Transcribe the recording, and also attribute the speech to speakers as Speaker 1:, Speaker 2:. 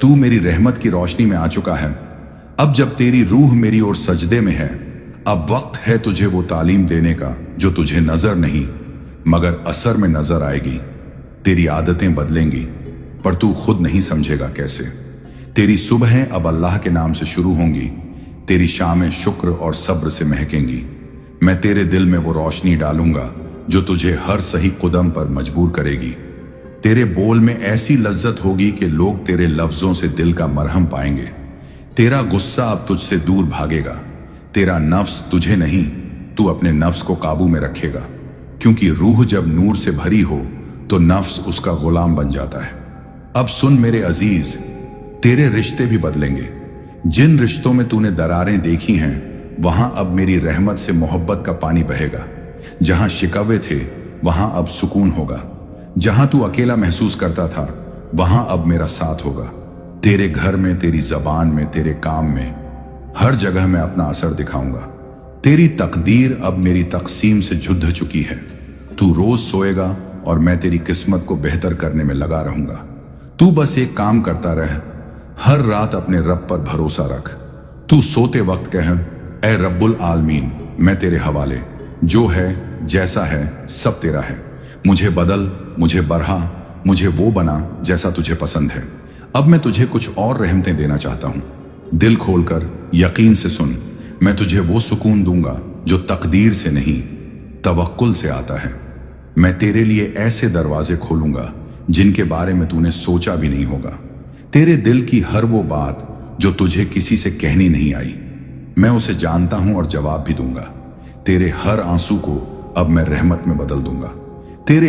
Speaker 1: तू मेरी रहमत की रोशनी में आ चुका है। अब जब तेरी रूह मेरी ओर सजदे में है, अब वक्त है तुझे वो तालीम देने का जो तुझे नजर नहीं मगर असर में नजर आएगी। तेरी आदतें बदलेंगी पर तू खुद नहीं समझेगा कैसे। तेरी सुबहें अब अल्लाह के नाम से शुरू होंगी, तेरी शामें शुक्र और सब्र से महकेंगी। मैं तेरे दिल में वो रोशनी डालूंगा जो तुझे हर सही कदम पर मजबूर करेगी। तेरे बोल में ऐसी लज्जत होगी कि लोग तेरे लफ्जों से दिल का मरहम पाएंगे। तेरा गुस्सा अब तुझसे दूर भागेगा। तेरा नफ्स तुझे नहीं, तू अपने नफ्स को काबू में रखेगा, क्योंकि रूह जब नूर से भरी हो तो नफ्स उसका गुलाम बन जाता है। अब सुन मेरे अजीज, तेरे रिश्ते भी बदलेंगे। जिन रिश्तों में तूने दरारें देखी हैं, वहां अब मेरी रहमत से मोहब्बत का पानी बहेगा। जहां शिकवे थे वहां अब सुकून होगा। जहां तू अकेला महसूस करता था वहां अब मेरा साथ होगा। तेरे घर में, तेरी जबान में, तेरे काम में, हर जगह मैं अपना असर दिखाऊंगा। तेरी तकदीर अब मेरी तकसीम से जुड़ चुकी है। तू रोज सोएगा और मैं तेरी किस्मत को बेहतर करने में लगा रहूंगा। तू बस एक काम करता रह, हर रात अपने रब पर भरोसा रख। तू सोते वक्त कह, ए रब्बुल आलमीन, मैं तेरे हवाले, जो है जैसा है सब तेरा है। मुझे बदल, मुझे बढ़ा, मुझे वो बना जैसा तुझे पसंद है। अब मैं तुझे कुछ और रहमतें देना चाहता हूं। दिल खोलकर यकीन से सुन, मैं तुझे वो सुकून दूंगा जो तकदीर से नहीं तवक्कुल से आता है। मैं तेरे लिए ऐसे दरवाजे खोलूंगा जिनके बारे में तूने सोचा भी नहीं होगा। तेरे दिल की हर वो बात जो तुझे किसी से कहनी नहीं आई, मैं उसे जानता हूं और जवाब भी दूंगा। तेरे हर आंसू को अब मैं रहमत में बदल दूंगा। तेरे